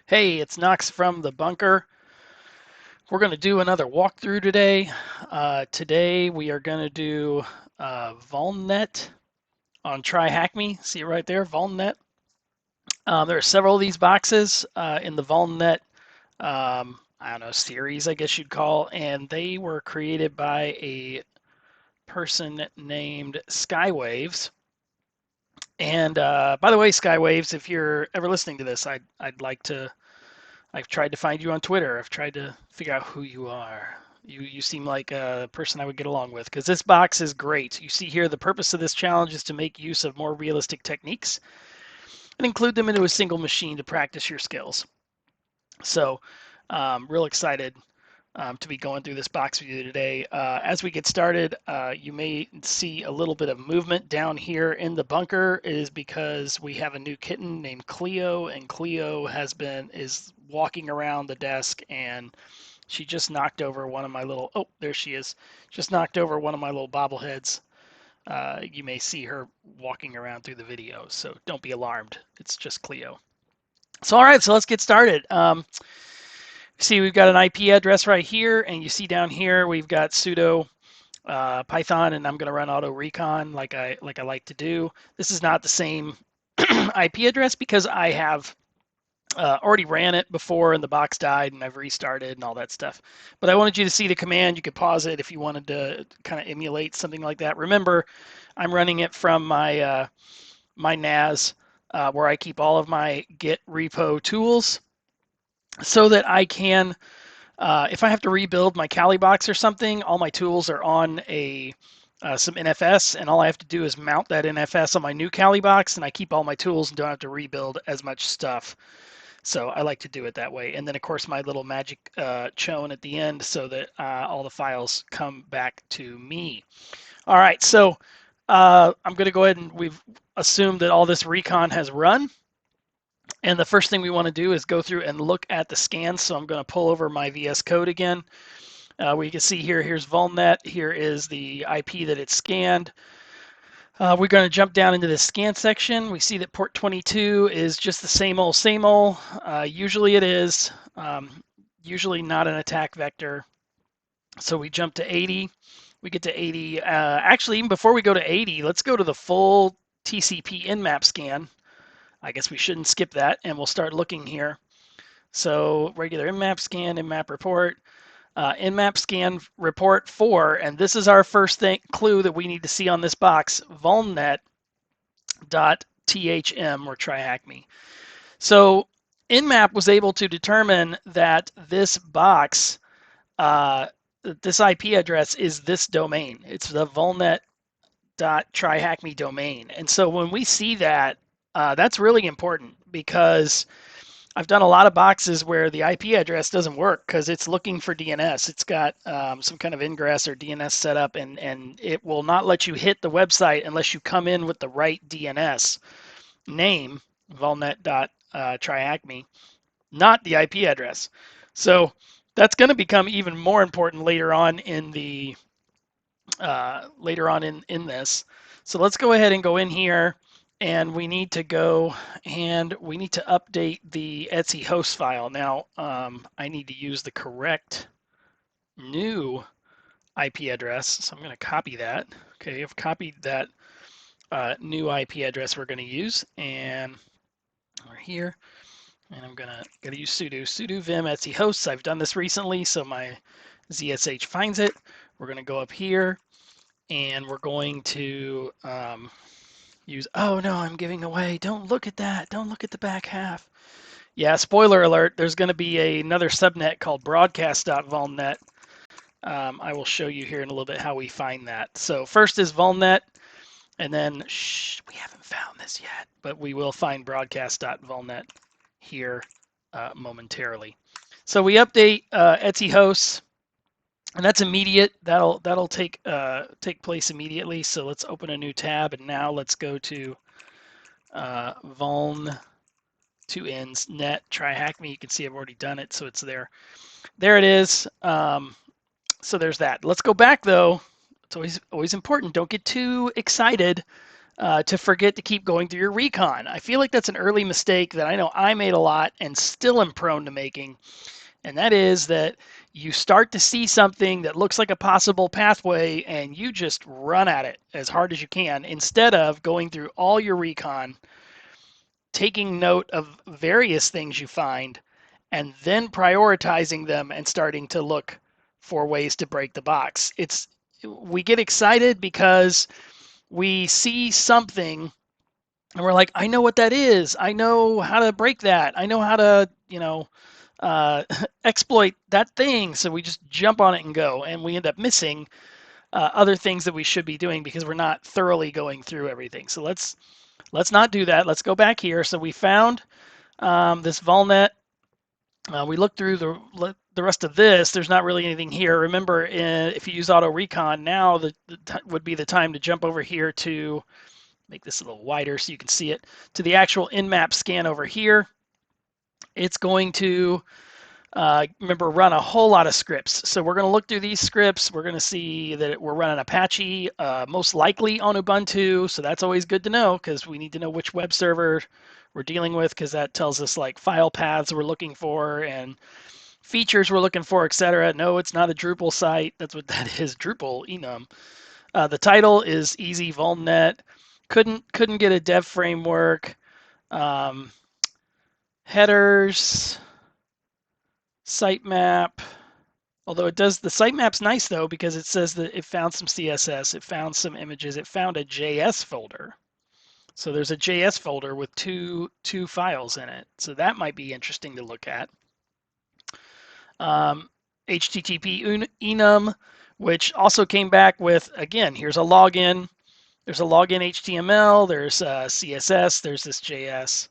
Hey, it's Knox from the bunker. We're going to do another walkthrough today. Today we are going to do VulnNet on Try Hack Me. See it right there, VulnNet. There are several of these boxes in the VulnNet, I don't know, series, I guess you'd call, and they were created by a person named Skywaves. And by the way, Skywaves, if you're ever listening to this, I'd like to I've tried to find you on Twitter. I've tried to figure out who you are. You seem like a person I would get along with because this box is great. You see here the purpose of this challenge is to make use of more realistic techniques and include them into a single machine to practice your skills. So, real excited to be going through this box with you today. As we get started, you may see a little bit of movement down here in the bunker. It is because we have a new kitten named Cleo, and Cleo is walking around the desk, and she just knocked over one of my little. Oh, there she is. Just knocked over one of my little bobbleheads. You may see her walking around through the video, so don't be alarmed. It's just Cleo. So all right, so let's get started. See, we've got an IP address right here, and you see down here we've got sudo Python, and I'm going to run auto recon like I like to do. This is not the same IP address because I have already ran it before and the box died and I've restarted and all that stuff. But I wanted you to see the command. You could pause it if you wanted to kind of emulate something like that. Remember, I'm running it from my NAS where I keep all of my Git repo tools so that I can, if I have to rebuild my Kali box or something, all my tools are on some NFS, and all I have to do is mount that NFS on my new Kali box, and I keep all my tools and don't have to rebuild as much stuff. So I like to do it that way. And then, of course, my little magic chown at the end so that all the files come back to me. All right, so I'm going to go ahead and we've assumed that all this recon has run. And the first thing we want to do is go through and look at the scans. So I'm going to pull over my VS Code again. We can see here's VulnNet. Here is the IP that it scanned. We're going to jump down into the scan section. We see that port 22 is just the same old, same old. Usually it is. Usually not an attack vector. So we jump to 80. We get to 80. Actually, even before we go to 80, let's go to the full TCP nmap scan. I guess we shouldn't skip that, and we'll start looking here. So regular nmap scan, nmap report, nmap scan report 4, and this is our first clue that we need to see on this box, vulnnet.thm or Try Hack Me. So nmap was able to determine that this box, this IP address is this domain. It's the vulnnet.tryhackme domain. And so when we see that, that's really important because I've done a lot of boxes where the IP address doesn't work because it's looking for DNS. It's got some kind of ingress or DNS setup, and it will not let you hit the website unless you come in with the right DNS name, vulnnet.tryhackme, not the IP address. So that's going to become even more important later on in the in this. So let's go ahead and go in here, and we need to go and we need to update the Etsy host file. Now I need to use the correct new IP address, so I'm going to copy that. Okay, I've copied that new IP address we're going to use, and we're here. And I'm gonna use sudo vim Etsy hosts. I've done this recently, so my ZSH finds it. We're gonna go up here, and we're going to use. Oh no, I'm giving away. Don't look at that. Don't look at the back half. Yeah, spoiler alert. There's going to be another subnet called broadcast.vulnnet. I will show you here in a little bit how we find that. So first is vulnnet, and then we haven't found this yet, but we will find broadcast.vulnnet here momentarily. So we update Etsy hosts, and that's immediate. That'll take place immediately. So let's open a new tab, and now let's go to vuln 2 ends net try hack me. You can see I've already done it, so it's there. There it is. So there's that. Let's go back though. It's always important. Don't get too excited. to forget to keep going through your recon. I feel like that's an early mistake that I know I made a lot and still am prone to making. And that is that you start to see something that looks like a possible pathway and you just run at it as hard as you can instead of going through all your recon, taking note of various things you find, and then prioritizing them and starting to look for ways to break the box. We get excited because we see something and we're like, I know what that is. I know how to break that. I know how to, uh, exploit that thing. So we just jump on it and go, and we end up missing other things that we should be doing because we're not thoroughly going through everything. So let's not do that. Let's go back here. So we found this VulnNet. We looked through the rest of this. There's not really anything here. Remember, if you use auto recon now, would be the time to jump over here to make this a little wider so you can see it, to the actual in-map scan over here. It's going to remember, run a whole lot of scripts. So we're going to look through these scripts. We're going to see that we're running Apache, most likely on Ubuntu. So that's always good to know because we need to know which web server we're dealing with because that tells us like file paths we're looking for and features we're looking for, etc. No, it's not a Drupal site. That's what that is, Drupal enum. The title is Easy VulnNet. Couldn't get a dev framework. Headers, sitemap. Although it does, the sitemap's nice though because it says that it found some CSS, it found some images, it found a JS folder. So there's a JS folder with two files in it. So that might be interesting to look at. HTTP enum, which also came back with, again, here's a login. There's a login HTML, there's CSS, there's this JS.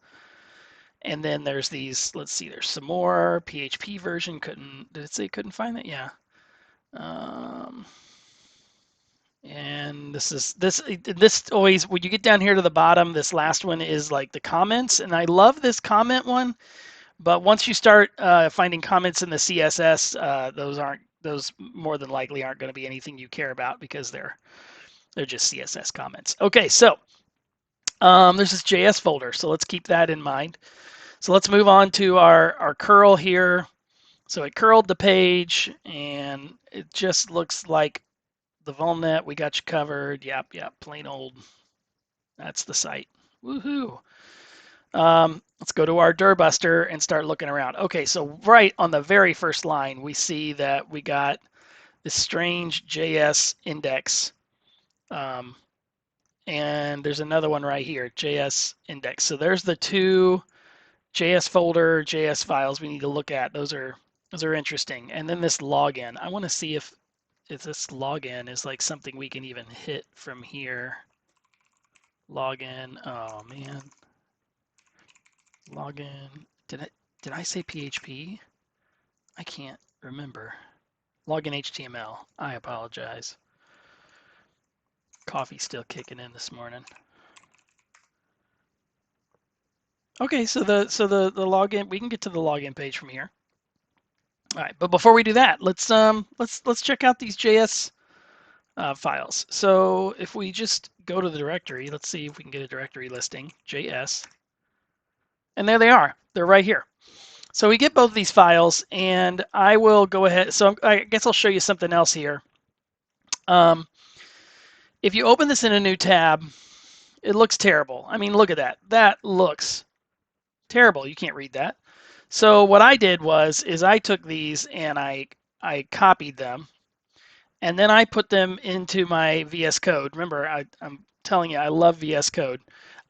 And then there's these, let's see, there's some more PHP version. Did it say couldn't find that? Yeah. And this always, when you get down here to the bottom, this last one is like the comments. And I love this comment one, but once you start finding comments in the CSS, those more than likely aren't going to be anything you care about because they're just CSS comments. Okay, so there's this JS folder, so let's keep that in mind. So let's move on to our curl here. So it curled the page, and it just looks like the VulnNet. We got you covered. Yep, plain old. That's the site. Woohoo! Let's go to our Durbuster and start looking around. Okay, so right on the very first line, we see that we got this strange JS index. And there's another one right here, JS index. So there's the two JS folder, JS files we need to look at. Those are interesting. And then this login. I want to see if this login is like something we can even hit from here. Login. Oh man. Login. Did I say PHP? I can't remember. Login HTML. I apologize. Coffee's still kicking in this morning. Okay, so the login, we can get to the login page from here. All right, but before we do that, let's check out these JS files. So if we just go to the directory, let's see if we can get a directory listing, JS, and there they are. They're right here. So we get both of these files, and I will go ahead. So I guess I'll show you something else here. If you open this in a new tab, it looks terrible. I mean, look at that. That looks terrible. You can't read that. So what I did is I took these and I copied them, and then I put them into my VS Code. Remember, I'm telling you, I love VS Code.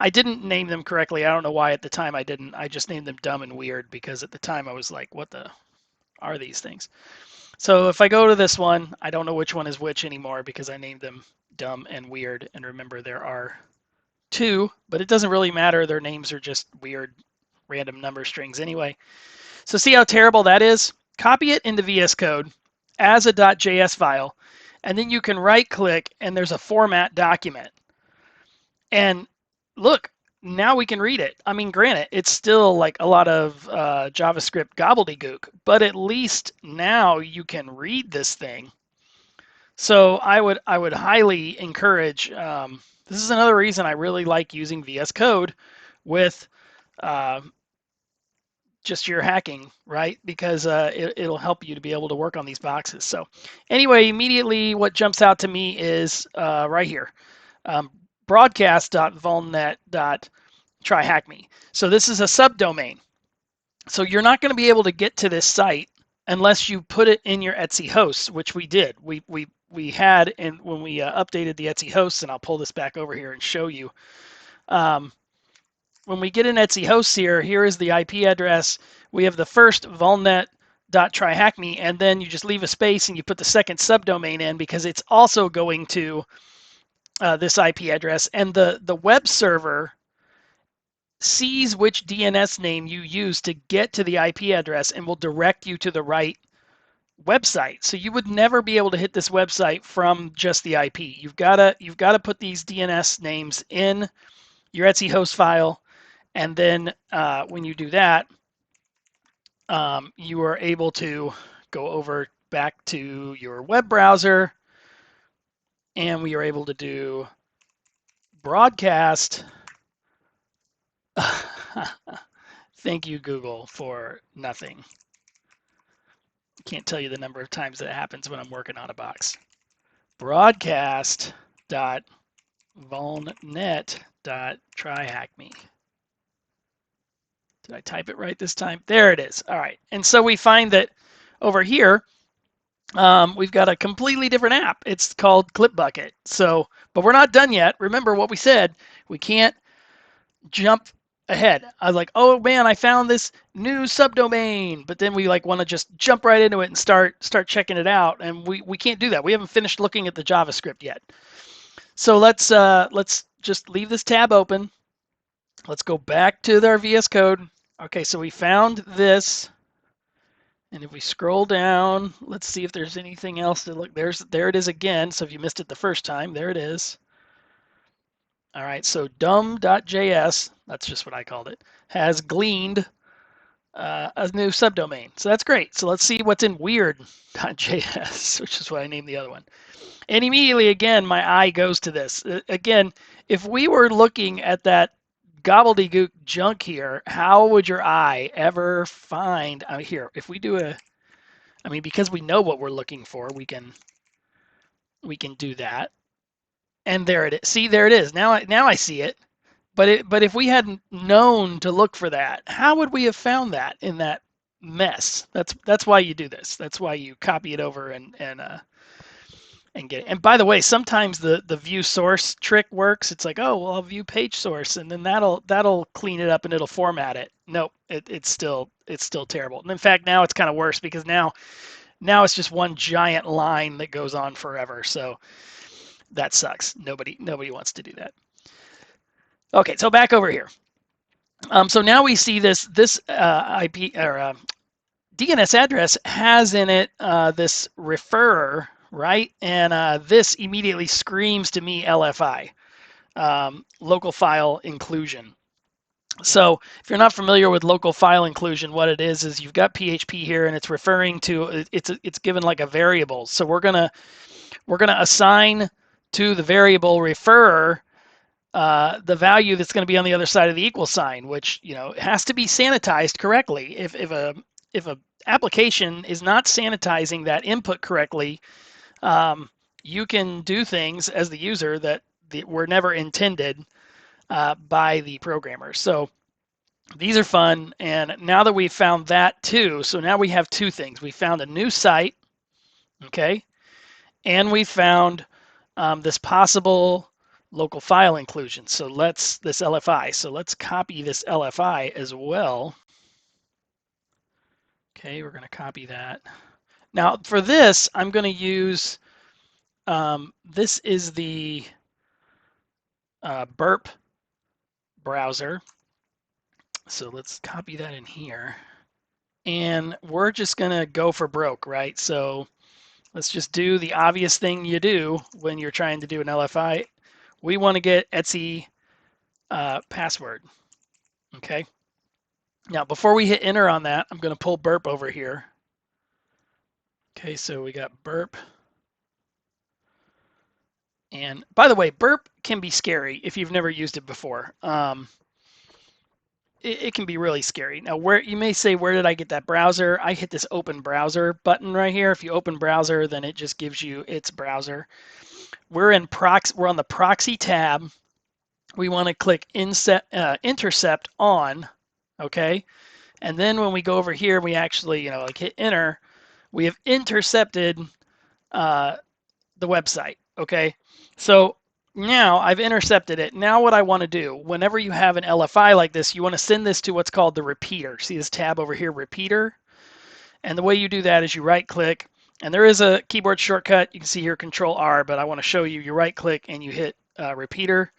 I didn't name them correctly. I don't know why at the time I didn't. I just named them dumb and weird because at the time I was like, what the are these things? So if I go to this one, I don't know which one is which anymore because I named them dumb and weird. And remember, there are two, but it doesn't really matter. Their names are just weird random number strings anyway. So see how terrible that is? Copy it into VS Code as a .js file, and then you can right click and there's a format document. And look, now we can read it. I mean, granted, it's still like a lot of JavaScript gobbledygook, but at least now you can read this thing. So I would highly encourage This is another reason I really like using VS Code with just your hacking, right? Because it'll help you to be able to work on these boxes. So anyway, immediately what jumps out to me is right here, broadcast.vulnnet.tryhackme. So this is a subdomain. So you're not going to be able to get to this site unless you put it in your Etsy hosts, which we did. We had, and when we updated the Etsy hosts, and I'll pull this back over here and show you. When we get an Etsy hosts here is the IP address. We have the first vulnnet.tryhackme, and then you just leave a space and you put the second subdomain in because it's also going to this IP address. And the web server sees which DNS name you use to get to the IP address and will direct you to the right website. So you would never be able to hit this website from just the IP. You've got to put these DNS names in your Etsy host file, and then when you do that, you are able to go over back to your web browser, and we are able to do broadcast. Thank you, Google, for nothing. Can't tell you the number of times that happens when I'm working on a box. Broadcast.vulnnet.tryhackme. Did I type it right this time? There it is. All right. And so we find that over here, we've got a completely different app. It's called ClipBucket. So, but we're not done yet. Remember what we said. We can't jump ahead. I was like, oh man, I found this new subdomain, but then we like want to just jump right into it and start checking it out, and we can't do that. We haven't finished looking at the JavaScript yet. So let's just leave this tab open. Let's go back to our VS Code. Okay, so we found this, and if we scroll down, let's see if there's anything else to look. There it is again. So if you missed it the first time, there it is. All right, so dumb.js, that's just what I called it, has gleaned a new subdomain. So that's great. So let's see what's in weird.js, which is what I named the other one. And immediately, again, my eye goes to this. Again, if we were looking at that gobbledygook junk here, how would your eye ever find here? If we do because we know what we're looking for, we can do that. And there it is. See, there it is. Now I see it. But if we hadn't known to look for that, how would we have found that in that mess? That's why you do this. That's why you copy it over and get it. And by the way, sometimes the view source trick works. It's like, oh, well, I'll view page source, and then that'll clean it up and it'll format it. Nope, it's still terrible. And in fact, now it's kind of worse because now it's just one giant line that goes on forever. So that sucks. Nobody wants to do that. Okay, so back over here. So now we see this IP or DNS address has in it this referrer, right? And this immediately screams to me LFI, local file inclusion. So if you're not familiar with local file inclusion, what it is you've got PHP here, and it's referring to it's given like a variable. So we're gonna assign to the variable referrer the value that's going to be on the other side of the equal sign, which has to be sanitized correctly. If a application is not sanitizing that input correctly, you can do things as the user that were never intended by the programmer. So these are fun, and now that we've found that too, so now we have two things. We found a new site, okay, and we found this possible local file inclusion. So this LFI. So let's copy this LFI as well. Okay, we're going to copy that. Now for this, I'm going to use, this is the Burp browser. So let's copy that in here. And we're just going to go for broke, right? So let's just do the obvious thing you do when you're trying to do an LFI. We want to get Etsy password, okay? Now, before we hit enter on that, I'm going to pull Burp over here. Okay, so we got Burp. And by the way, Burp can be scary if you've never used it before. It can be really scary. Now, where you may say, where did I get that browser? I hit this open browser button right here. If you open browser, then it just gives you its browser. We're on the proxy tab. We want to click intercept on, okay? And then when we go over here, we actually, like hit enter, we have intercepted uh, the website, okay? So now I've intercepted it. Now what I want to do, whenever you have an LFI like this, you want to send this to what's called the repeater. See this tab over here, repeater? And the way you do that is you right click, and there is a keyboard shortcut. You can see here Control R, but I want to show you, you right click and you hit repeater.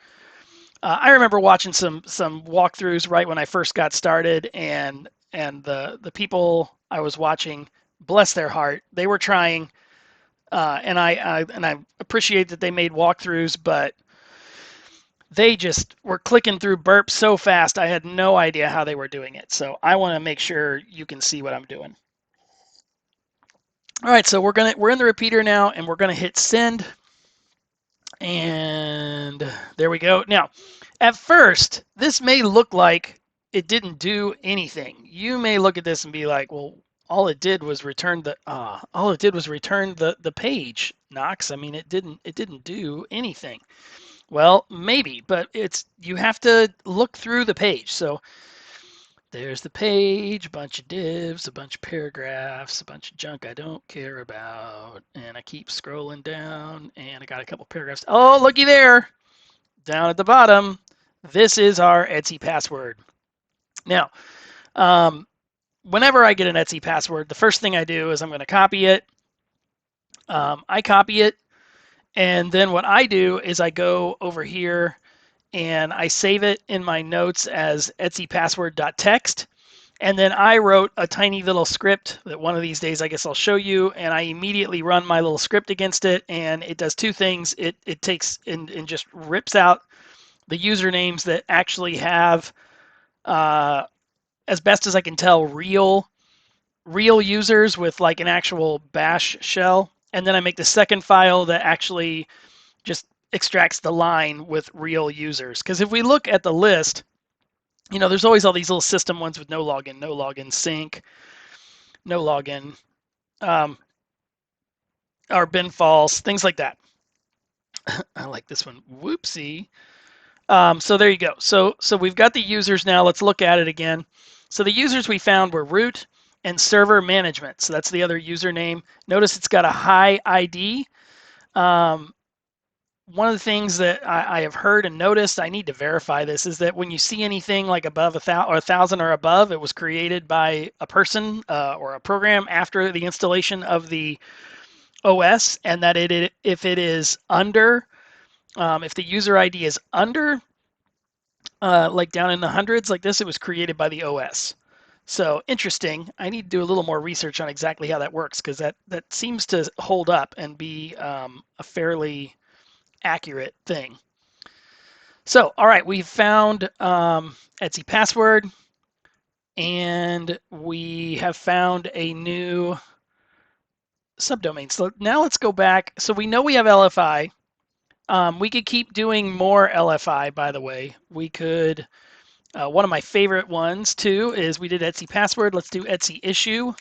I remember watching some walkthroughs right when I first got started, and the people I was watching, bless their heart, they were trying, and I appreciate that they made walkthroughs, but they just were clicking through Burp so fast I had no idea how they were doing it. So I want to make sure you can see what I'm doing. All right, so we're in the repeater now, and we're gonna hit send. And there we go. Now, at first, this may look like it didn't do anything. You may look at this and be like, well, all it did was return the page, Knox. I mean, it didn't do anything. Well, maybe, but you have to look through the page. So there's the page, a bunch of divs, a bunch of paragraphs, a bunch of junk I don't care about. And I keep scrolling down, and I got a couple paragraphs. Oh, looky there. Down at the bottom, this is our Etsy password. Now, whenever I get an Etsy password, the first thing I do is I'm going to copy it. I copy it, and then what I do is I go over here and I save it in my notes as etsypassword.txt. And then I wrote a tiny little script that one of these days I guess I'll show you, and I immediately run my little script against it, and it does two things. It takes and just rips out the usernames that actually have, as best as I can tell, real users with like an actual bash shell. And then I make the second file that actually just extracts the line with real users. Because if we look at the list, there's always all these little system ones with no login sync, no login, or bin false, things like that. I like this one. Whoopsie. So there you go. So we've got the users now. Let's look at it again. So the users we found were root and server management. So that's the other username. Notice it's got a high ID. One of the things that I have heard and noticed, I need to verify this, is that when you see anything like above 1,000 or above, it was created by a person or a program after the installation of the OS, and that if it is under, if the user ID is under, like down in the hundreds like this, it was created by the OS. So interesting. I need to do a little more research on exactly how that works, because that seems to hold up and be a fairly accurate thing. So, all right, we've found Etsy password, and we have found a new subdomain. So now let's go back. So we know we have LFI. We could keep doing more LFI, by the way. We could, one of my favorite ones too is we did Etsy password. Let's do Etsy issue.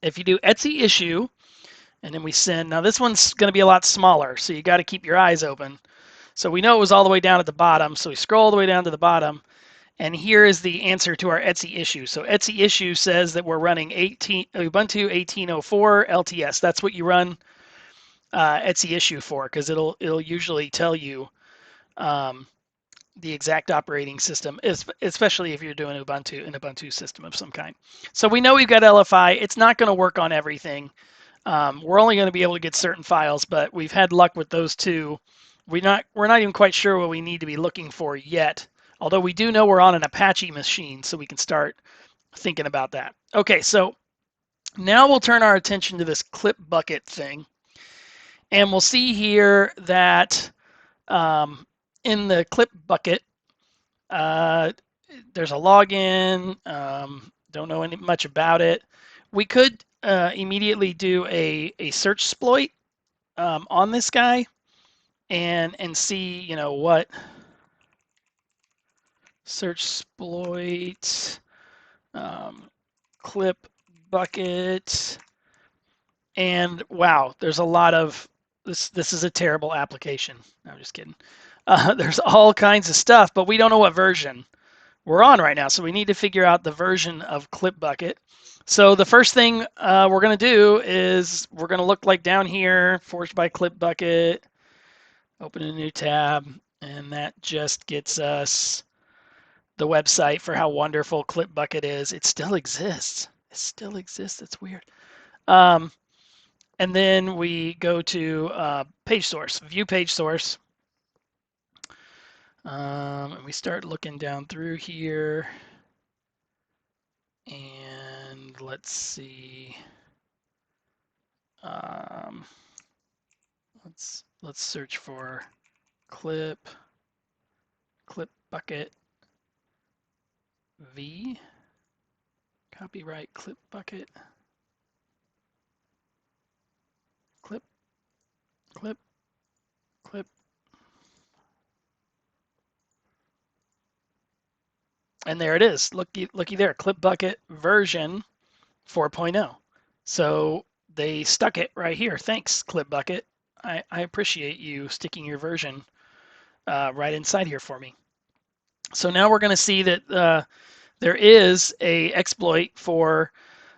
If you do Etsy issue, and then we send, now this one's going to be a lot smaller, so you got to keep your eyes open. So we know it was all the way down at the bottom, so we scroll all the way down to the bottom, and here is the answer to our Etsy issue. So Etsy issue says that we're running Ubuntu 18.04 LTS. That's what you run Etsy issue for, because it'll usually tell you the exact operating system, especially if you're doing an Ubuntu system of some kind. So we know we've got LFI. It's not going to work on everything. We're only going to be able to get certain files, but we've had luck with those two. We're not even quite sure what we need to be looking for yet, although we do know we're on an Apache machine, so we can start thinking about that. Okay, so now we'll turn our attention to this clip bucket thing, and we'll see here that in the clip bucket, there's a login. Don't know much about it. We could immediately do a search exploit on this guy. and see, you know, what search exploit, clip bucket, and wow, there's a lot of this. This is a terrible application. No, I'm just kidding. There's all kinds of stuff, but we don't know what version we're on right now. So we need to figure out the version of clip bucket. So the first thing we're going to do is we're going to look like down here, forged by clip bucket, open a new tab, and that just gets us the website for how wonderful clip bucket is. It still exists. It still exists. It's weird. Um, and then we go to page source, view page source. And we start looking down through here. And let's see. Um, let's search for clip bucket v, copyright clip bucket, clip clip clip, and there it is. Looky there, clip bucket version 4.0. So they stuck it right here. Thanks, clip bucket. I appreciate you sticking your version right inside here for me. So now we're going to see that there is a exploit for,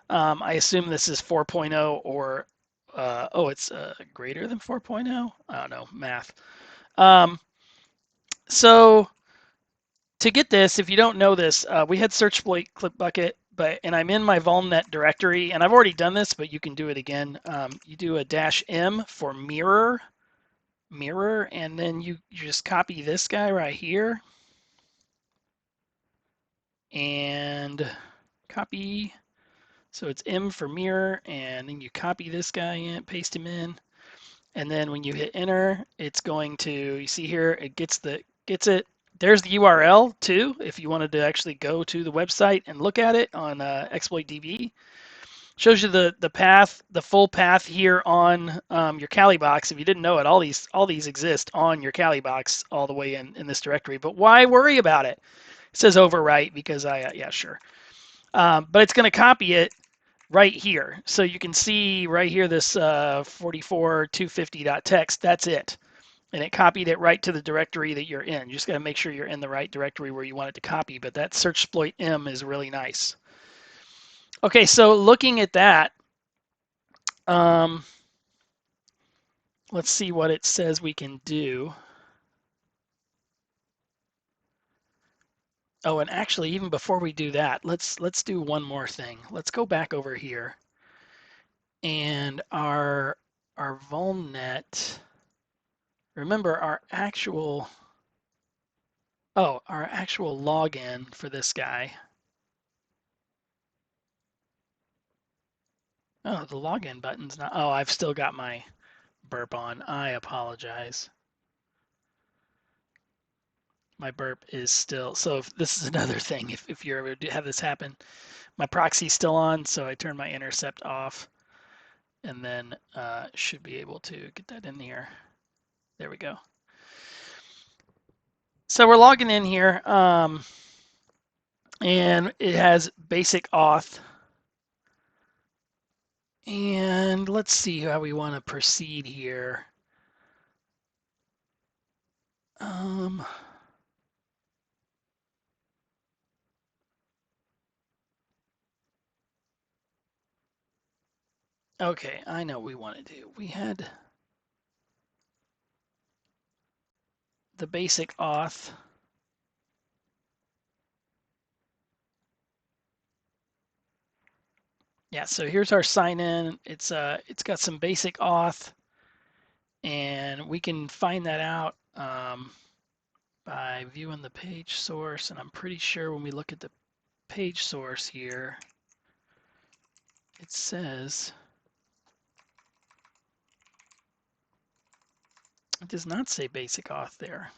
I assume this is 4.0 or, oh, it's greater than 4.0? I don't know, math. So to get this, if you don't know this, we had search exploit clip bucket, and I'm in my VulnNet directory, and I've already done this, but you can do it again. You do a -m for mirror, and then you just copy this guy right here, and copy. So it's M for mirror, and then you copy this guy in, paste him in, and then when you hit enter, it's going to, you see here, it gets it. There's the URL too, if you wanted to actually go to the website and look at it on exploitdb. Shows you the path, the full path here on your Kali box. If you didn't know it, all these exist on your Kali box all the way in this directory. But why worry about it? It says overwrite because yeah, sure. But it's going to copy it right here. So you can see right here this 44.250.txt. That's it. And it copied it right to the directory that you're in. You just got to make sure you're in the right directory where you want it to copy. But that search exploit M is really nice. Okay, so looking at that, let's see what it says we can do. Oh, and actually, even before we do that, let's do one more thing. Let's go back over here, and our VulnNet. Remember our actual login for this guy. Oh, the login button's not. Oh, I've still got my burp on. I apologize. My burp is still. So if this is another thing, if you're ever to have this happen, my proxy's still on, so I turn my intercept off, and then should be able to get that in here. There we go. So we're logging in here, and it has basic auth. And let's see how we want to proceed here. Okay, I know what we want to do. We had the basic auth. Yeah, so here's our sign in. It's got some basic auth, and we can find that out by viewing the page source. And I'm pretty sure when we look at the page source here, it says it does not say basic auth there.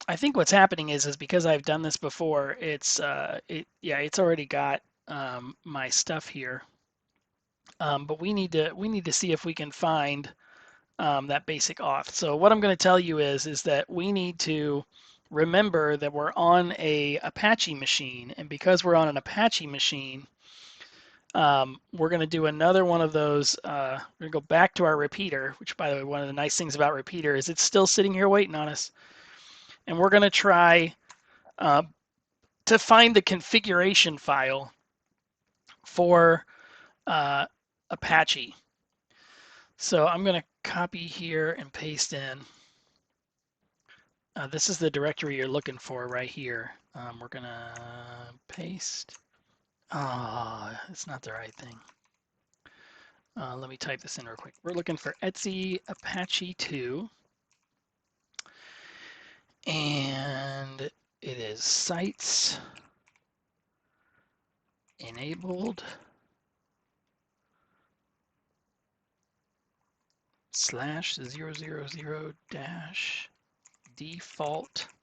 I think what's happening is because I've done this before, it's already got my stuff here. But we need to see if we can find that basic auth. So what I'm going to tell you is that we need to remember that we're on a Apache machine, and because we're on an Apache machine, we're going to do another one of those. We're going to go back to our repeater, which, by the way, one of the nice things about repeater is it's still sitting here waiting on us, and we're going to try uh, to find the configuration file for Apache. So I'm going to copy here and paste in. This is the directory you're looking for right here. We're going to paste. Oh, it's not the right thing. Let me type this in real quick. We're looking for Etsy Apache 2. And it is sites enabled /000 dash default.conf.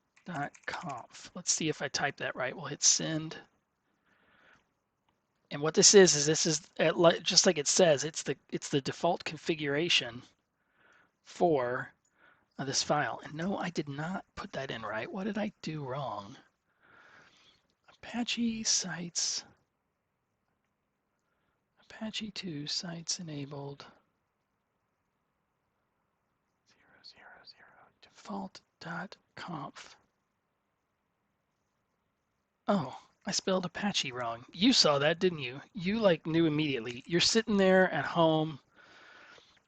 Let's see if I type that right. We'll hit send. And what this is this is just like it says, it's the default configuration for this file. And no, I did not put that in right. What did I do wrong? Apache sites, Apache 2 sites enabled 000 default.conf. Oh, I spelled Apache wrong. You saw that, didn't you? You like knew immediately. You're sitting there at home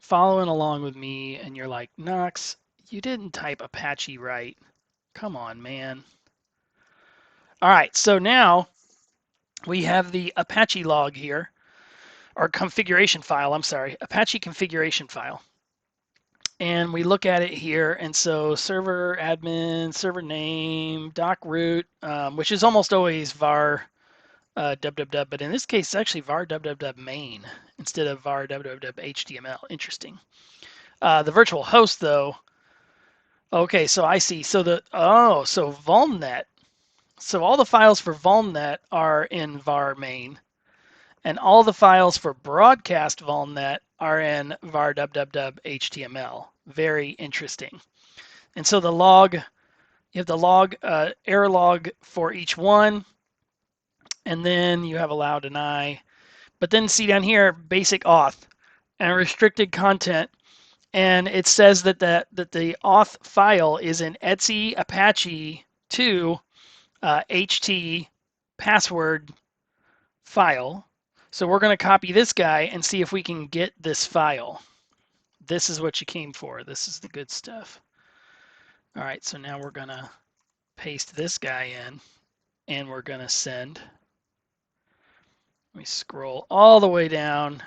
following along with me and you're like, Knox, you didn't type Apache right. Come on, man. All right, so now we have the Apache log here, or configuration file, I'm sorry, Apache configuration file. And we look at it here, and so server admin, server name, doc root, which is almost always var www, but in this case, it's actually var www main instead of var www HTML. Interesting. The virtual host, though, okay, so I see. So so VulnNet. So all the files for VulnNet are in var main, and all the files for broadcast VulnNet are in var www HTML. Very interesting. And so the log, you have the log, error log for each one, and then you have allow, deny. But then see down here, basic auth and restricted content. And it says that the auth file is in Etsy Apache 2 HT password file. So we're going to copy this guy and see if we can get this file. This is what you came for. This is the good stuff. All right, so now we're going to paste this guy in and we're going to send. We scroll all the way down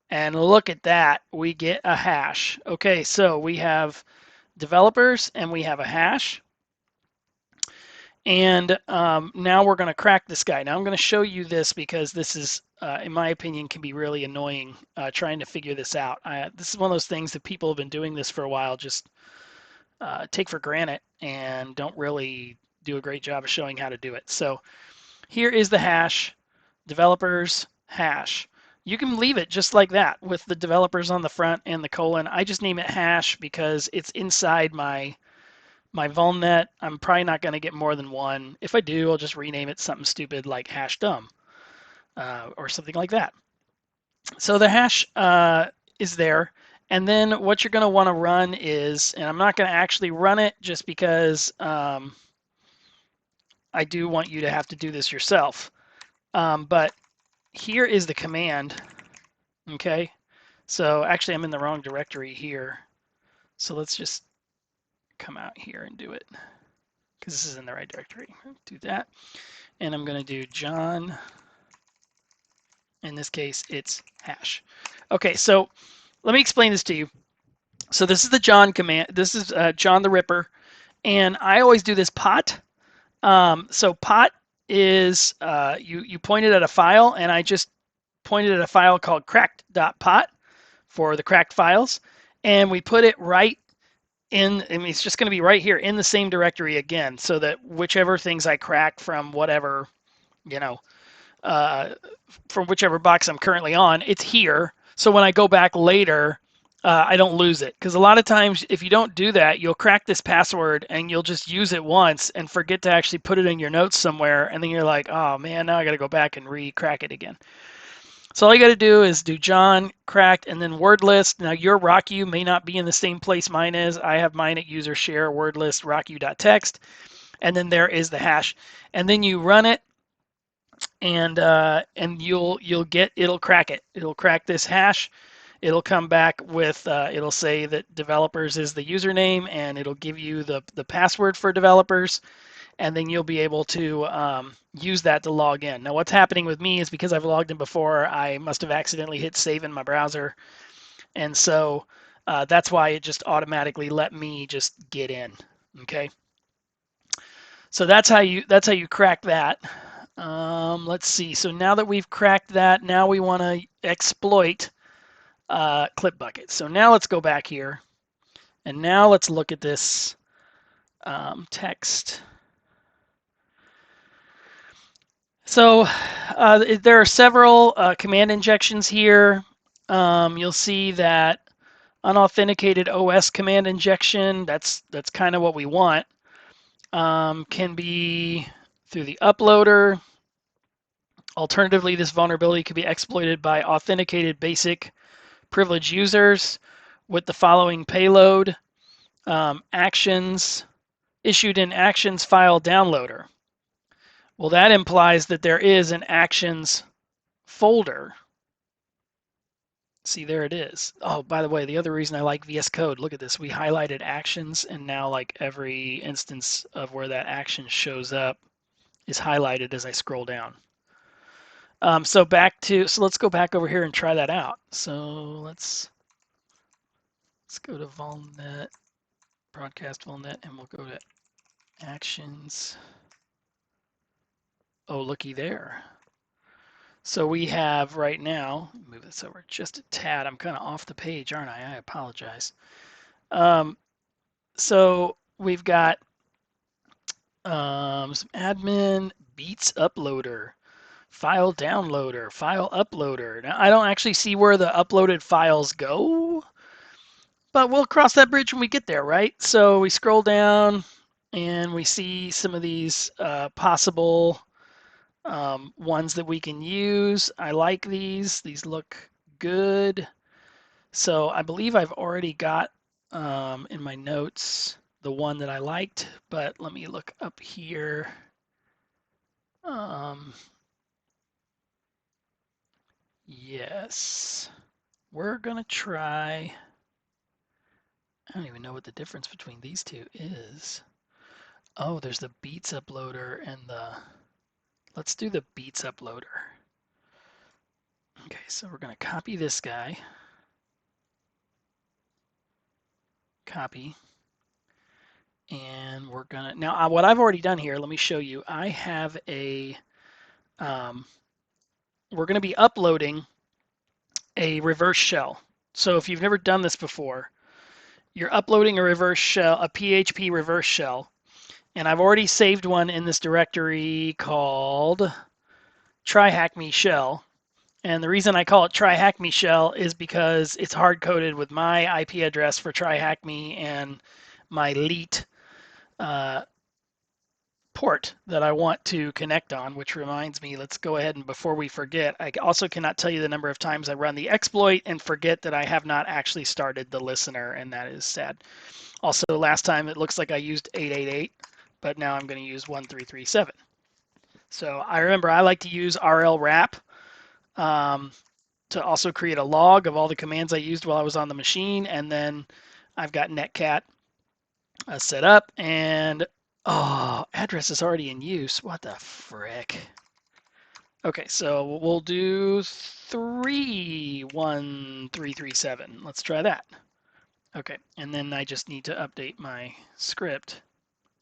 and look at that. We get a hash. Okay, so we have developers and we have a hash. And now we're going to crack this guy. Now I'm going to show you this because this is, in my opinion, can be really annoying trying to figure this out. This is one of those things that people have been doing this for a while, just take for granted and don't really do a great job of showing how to do it. So here is the hash, developers hash. You can leave it just like that with the developers on the front and the colon. I just name it hash because it's inside my VulnNet. I'm probably not going to get more than one. If I do, I'll just rename it something stupid like hash dumb or something like that. So the hash is there. And then what you're going to want to run is, and I'm not going to actually run it just because I do want you to have to do this yourself. But here is the command. Okay. So actually, I'm in the wrong directory here. So let's just come out here and do it because this is in the right directory. Do that. And I'm going to do John. In this case, it's hash. Okay, so let me explain this to you. So this is the John command. This is John the Ripper. And I always do this pot. So pot is, you pointed at a file, and I just pointed at a file called cracked.pot for the cracked files. And we put it right I mean, it's just going to be right here in the same directory again, so that whichever things I crack from whatever, you know, uh, from whichever box I'm currently on, it's here. So when I go back later, I don't lose it. Because a lot of times, if you don't do that, you'll crack this password and you'll just use it once and forget to actually put it in your notes somewhere. And then you're like, oh man, now I got to go back and re-crack it again. So all you got to do is do John cracked and then word list. Now your rocku may not be in the same place mine is. I have mine at user share word list rocku.txt, and then there is the hash. And then you run it, and you'll get, it'll crack it. It'll crack this hash. It'll come back with it'll say that developers is the username, and it'll give you the password for developers, and then you'll be able to use that to log in. Now what's happening with me is because I've logged in before, I must have accidentally hit save in my browser, and so that's why it just automatically let me just get in. Okay, so that's how you crack that. Let's see. So now that we've cracked that, now we want to exploit clip buckets. So now let's go back here, and now let's look at this text. So there are several command injections here. You'll see that unauthenticated OS command injection, that's kind of what we want, can be through the uploader. Alternatively, this vulnerability could be exploited by authenticated basic privileged users with the following payload: actions issued in actions file downloader. Well, that implies that there is an actions folder. See, there it is. Oh, by the way, the other reason I like VS Code, look at this. We highlighted actions, and now like every instance of where that action shows up is highlighted as I scroll down. So let's go back over here and try that out. So let's go to VulnNet, broadcast VulnNet, and we'll go to actions. Oh, looky there. So we have right now, move this over just a tad. I'm kind of off the page, aren't I? I apologize. So we've got some admin, beats uploader, file downloader, file uploader. Now I don't actually see where the uploaded files go, but we'll cross that bridge when we get there, right? So we scroll down and we see some of these possible ones that we can use. I like these. These look good. So I believe I've already got in my notes the one that I liked, but let me look up here. Yes, we're gonna try. I don't even know what the difference between these two is. Oh, there's the Beats uploader and let's do the Beats uploader. Okay, so we're gonna copy this guy. Copy. And we're gonna, now what I've already done here, let me show you. I have we're gonna be uploading a reverse shell. So if you've never done this before, you're uploading a reverse shell, a PHP reverse shell. And I've already saved one in this directory called Try Hack Me Shell. And the reason I call it Try Hack Me Shell is because it's hard coded with my IP address for Try Hack Me and my LEET port that I want to connect on, which reminds me, let's go ahead and before we forget, I also cannot tell you the number of times I run the exploit and forget that I have not actually started the listener, and that is sad. Also, last time it looks like I used 888, but now I'm going to use 1337. So I remember I like to use RL wrap to also create a log of all the commands I used while I was on the machine, and then I've got netcat set up, and oh, address is already in use. What the frick? Okay, so we'll do 31337. Let's try that. Okay, and then I just need to update my script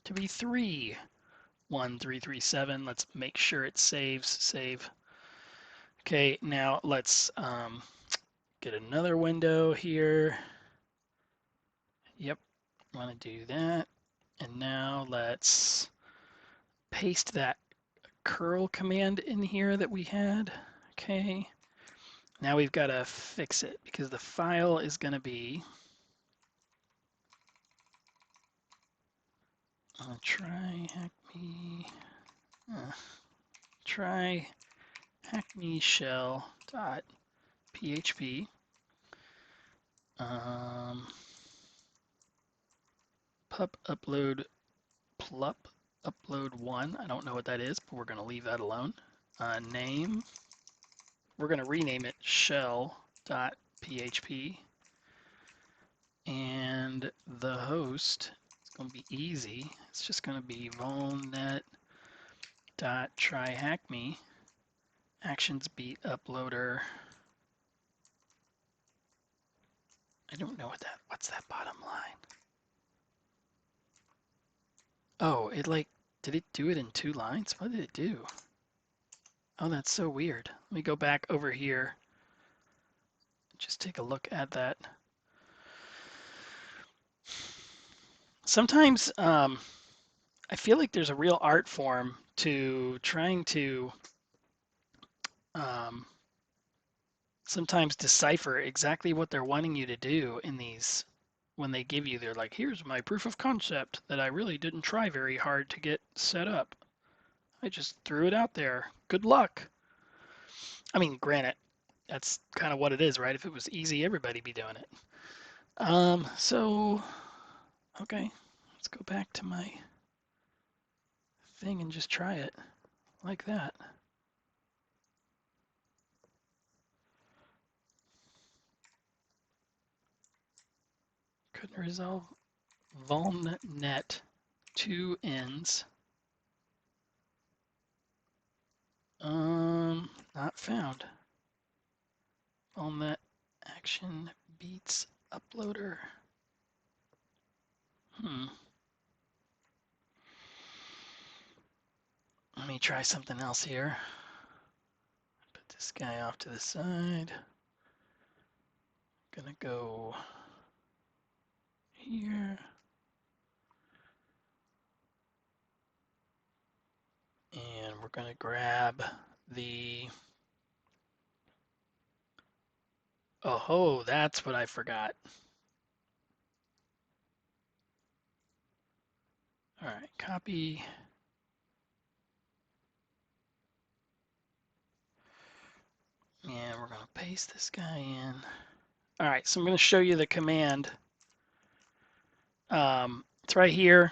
to be 31337. Let's make sure it saves. Save. Okay, now let's get another window here. Yep. Want to do that. And now let's paste that curl command in here that we had. Okay. Now we've got to fix it because the file is going to be try hack me try hack me shell dot php pup upload plup upload one. I don't know what that is, but we're going to leave that alone. Name, we're going to rename it shell.php, and the host is going to be easy. It's just going to be vulnnet.tryhackme, actions beat uploader. I don't know what's that bottom line? Oh, did it do it in 2 lines? What did it do? Oh, that's so weird. Let me go back over here. Just take a look at that. Sometimes I feel like there's a real art form to trying to sometimes decipher exactly what they're wanting you to do in these when they give you, they're like, here's my proof of concept that I really didn't try very hard to get set up. I just threw it out there. Good luck. I mean, granted, that's kind of what it is, right? If it was easy, everybody'd be doing it. Okay, let's go back to my thing and just try it like that. Couldn't resolve vulnnet 2 ends. Not found. Vulnnet action beats uploader. Let me try something else here. Put this guy off to the side. Gonna go here. And we're gonna grab the, oh, that's what I forgot. All right, copy. And we're gonna paste this guy in. All right, so I'm gonna show you the command. It's right here.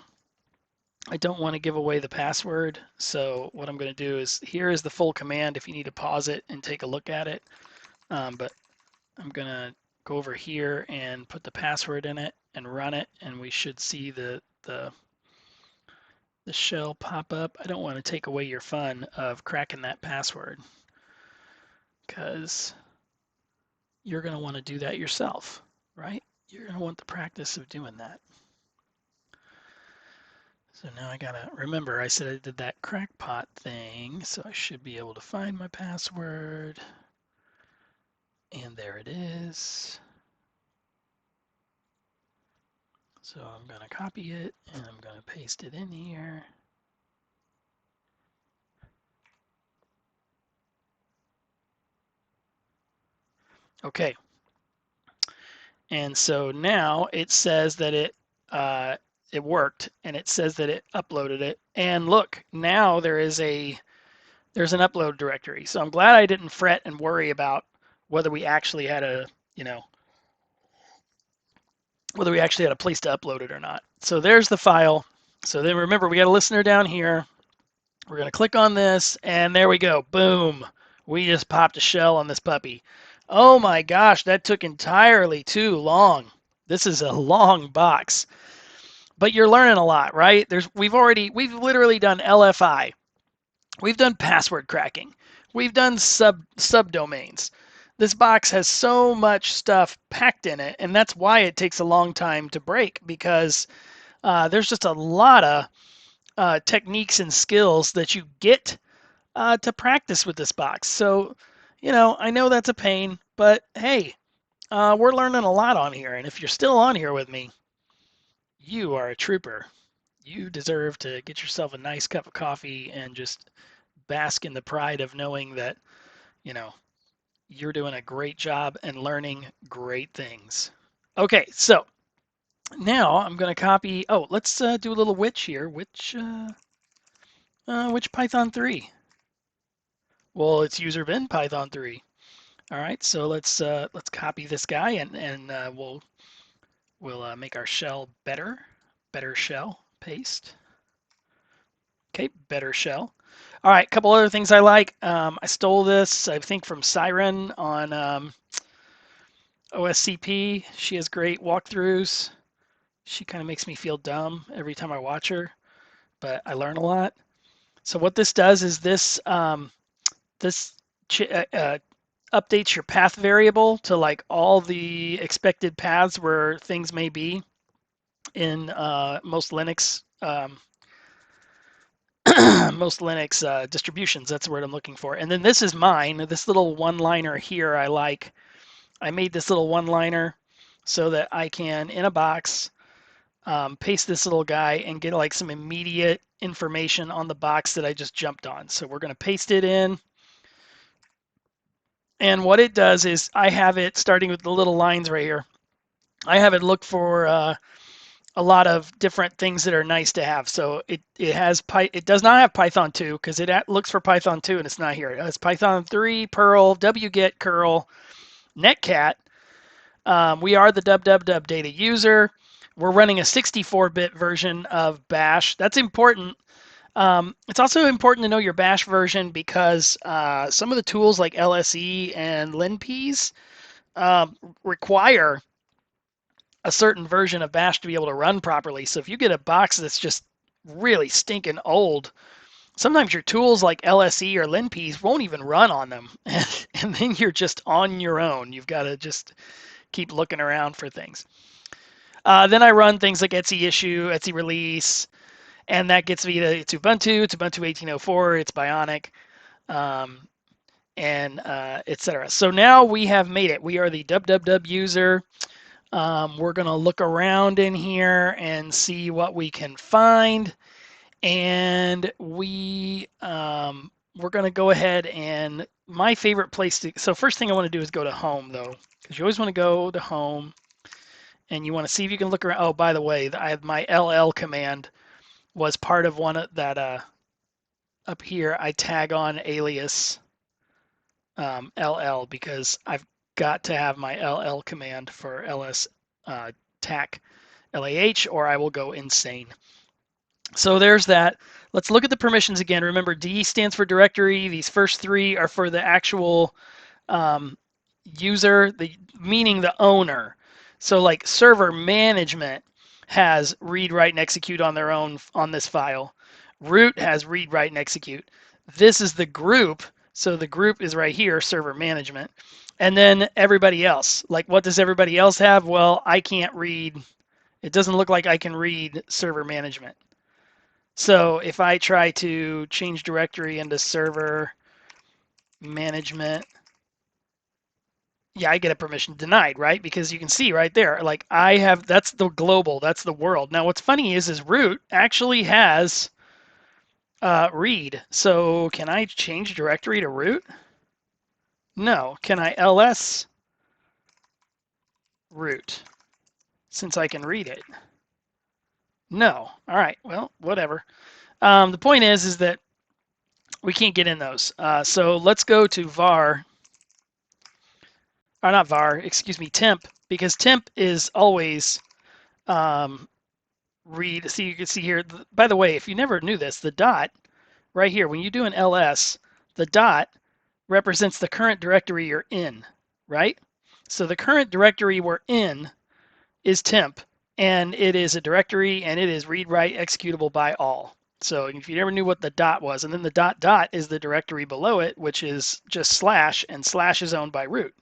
I don't want to give away the password, so what I'm going to do is, here is the full command if you need to pause it and take a look at it. But I'm going to go over here and put the password in it and run it, and we should see the shell pop up. I don't want to take away your fun of cracking that password, because you're going to want to do that yourself, right? You're going to want the practice of doing that. So now I gotta remember, I said I did that crackpot thing, so I should be able to find my password. And there it is. So I'm gonna copy it and I'm gonna paste it in here. Okay. And so now it says that it worked, and it says that it uploaded it. And look, now there's an upload directory. So I'm glad I didn't fret and worry about whether we actually had a, whether we actually had a place to upload it or not. So there's the file. So then remember, we got a listener down here. We're going to click on this, and there we go. Boom. We just popped a shell on this puppy. Oh my gosh, that took entirely too long. This is a long box. But you're learning a lot, right? We've literally done LFI. We've done password cracking. We've done subdomains. This box has so much stuff packed in it, and that's why it takes a long time to break, because there's just a lot of techniques and skills that you get to practice with this box. So, I know that's a pain, but hey, we're learning a lot on here, and if you're still on here with me, You are a trooper. You deserve to get yourself a nice cup of coffee and just bask in the pride of knowing that, you know, you're doing a great job and learning great things. Okay, so now I'm going to copy. Oh, let's do a little which here. Which Python 3? Well, it's user bin Python 3. All right, so let's copy this guy and we'll make our shell better. Better shell. Paste. Okay, better shell. All right, a couple other things I like. I stole this, I think, from Siren on OSCP. She has great walkthroughs. She kind of makes me feel dumb every time I watch her, but I learn a lot. So what this does is this updates your path variable to like all the expected paths where things may be in most Linux most Linux distributions. That's the word I'm looking for. And then this is mine. This little one-liner here I like. I made this little one-liner so that I can, in a box, paste this little guy and get like some immediate information on the box that I just jumped on. So we're going to paste it in. And what it does is I have it starting with the little lines right here. I have it look for a lot of different things that are nice to have. So it does not have Python 2 because it looks for Python 2 and it's not here. It has Python 3, Perl, wget, curl, netcat. We are the www data user. We're running a 64-bit version of Bash. That's important. It's also important to know your Bash version because some of the tools like LSE and linps require a certain version of Bash to be able to run properly. So if you get a box that's just really stinking old, sometimes your tools like LSE or linps won't even run on them. And then you're just on your own. You've got to just keep looking around for things. Then I run things like etc issue, etc release, and that gets me to it's Ubuntu 18.04, it's Bionic, and etc. So now we have made it. We are the www user. We're going to look around in here and see what we can find. And we're going to go ahead and my favorite place to, so first thing I want to do is go to home though, because you always want to go to home and you want to see if you can look around. Oh, by the way, my LL command was part of one that up here I tag on alias LL because I've got to have my LL command for ls tac LAH or I will go insane. So there's that. Let's look at the permissions again. Remember, D stands for directory. These first three are for the actual user, meaning the owner. So like server management has read, write, and execute on their own on this file. Root has read, write, and execute. This is the group. So the group is right here, server management. And then everybody else. Like what does everybody else have? Well, I can't read. It doesn't look like I can read server management. So if I try to change directory into server management, yeah, I get a permission denied, right? Because you can see right there, like I have, that's the global, that's the world. Now what's funny is root actually has read. So can I change directory to root? No. Can I ls root since I can read it? No. All right, well, whatever. The point is that we can't get in those. So let's go to var, or not var, excuse me, temp, because temp is always read. See, you can see here, by the way, if you never knew this, the dot right here, when you do an ls, the dot represents the current directory you're in, right? So the current directory we're in is temp, and it is a directory, and it is read, write, executable by all. So if you never knew what the dot was, and then the dot is the directory below it, which is just slash, and slash is owned by root.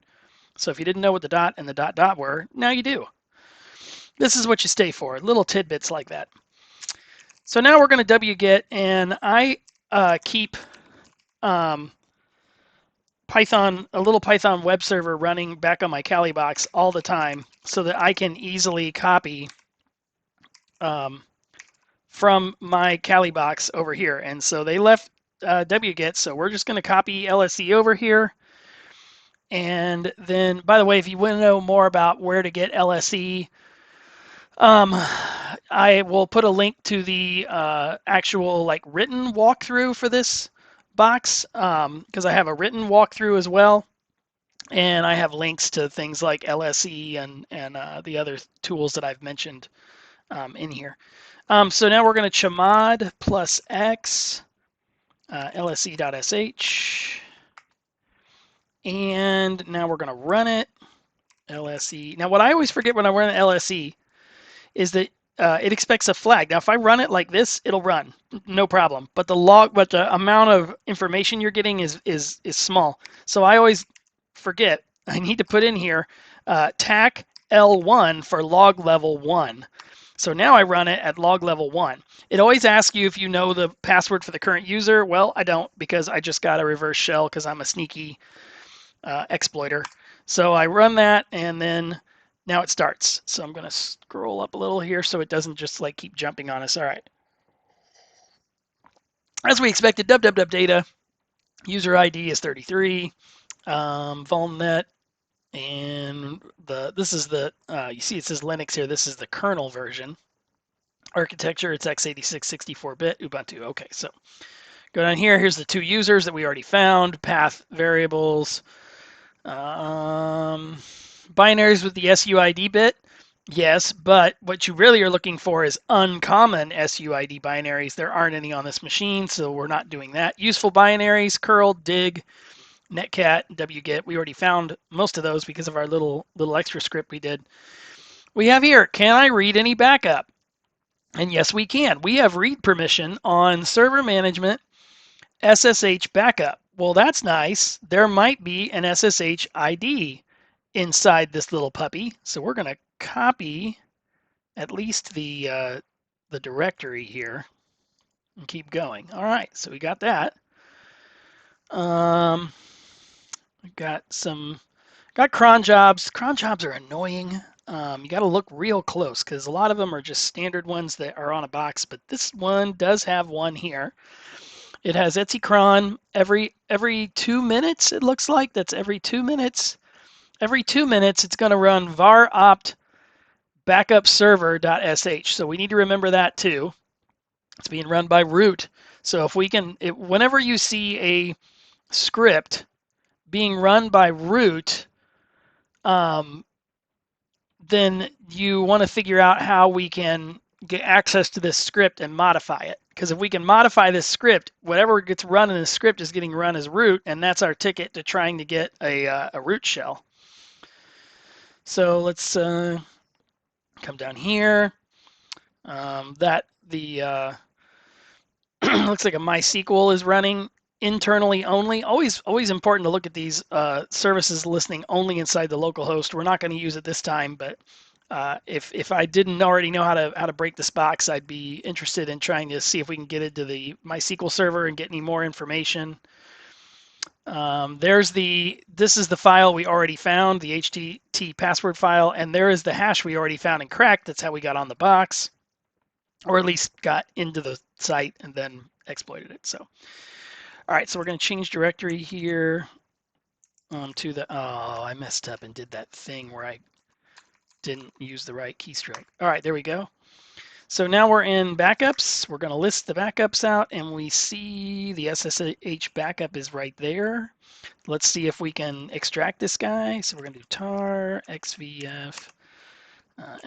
So if you didn't know what the dot and the dot were, now you do. This is what you stay for, little tidbits like that. So now we're going to wget, and I keep Python, a little Python web server running back on my Kali box all the time so that I can easily copy from my Kali box over here. And so they left wget, so we're just going to copy LSE over here. And then, by the way, if you want to know more about where to get LSE, I will put a link to the actual like written walkthrough for this box because I have a written walkthrough as well. And I have links to things like LSE and the other tools that I've mentioned in here. So now we're going to chmod plus x lse.sh. And now we're going to run it. LSE. Now what I always forget when I run LSE is that it expects a flag. Now if I run it like this, it'll run, no problem. But the amount of information you're getting is small. So I always forget. I need to put in here tac L1 for log level 1. So now I run it at log level 1. It always asks you if you know the password for the current user. Well, I don't because I just got a reverse shell because I'm a sneaky exploiter. So I run that and then now it starts. So I'm going to scroll up a little here so it doesn't just like keep jumping on us. All right. As we expected, www data, user ID is 33, VulnNet, and this is the, you see it says Linux here, this is the kernel version. Architecture, it's x86 64-bit Ubuntu. Okay, so go down here, here's the two users that we already found, path variables, binaries with the SUID bit. Yes, but what you really are looking for is uncommon SUID binaries. There aren't any on this machine, so we're not doing that. Useful binaries, curl, dig, netcat, wget. We already found most of those because of our little extra script we did. We have here, can I read any backup? And yes, we can. We have read permission on server management SSH backup. Well, that's nice. There might be an SSH ID inside this little puppy. So we're going to copy at least the directory here and keep going. All right, so we got that. We got cron jobs. Cron jobs are annoying. You got to look real close because a lot of them are just standard ones that are on a box, but this one does have one here. It has etc cron every 2 minutes. It looks like that's every 2 minutes. Every 2 minutes, it's going to run var opt backup server.sh. So we need to remember that too. It's being run by root. So if we can, whenever you see a script being run by root, then you want to figure out how we can get access to this script and modify it. Because if we can modify this script, whatever gets run in the script is getting run as root, and that's our ticket to trying to get a root shell. So let's come down here. Looks like a MySQL is running internally only. Always important to look at these services listening only inside the local host. We're not going to use it this time, but if I didn't already know how to break this box, I'd be interested in trying to see if we can get into the MySQL server and get any more information. This is the file we already found, the HTTP password file, and there is the hash we already found and cracked. That's how we got on the box, or at least got into the site and then exploited it. So, all right, so we're going to change directory here to the, oh, I messed up and did that thing where I didn't use the right keystroke. All right, there we go. So now we're in backups. We're going to list the backups out, and we see the SSH backup is right there. Let's see if we can extract this guy. So we're going to do tar xvf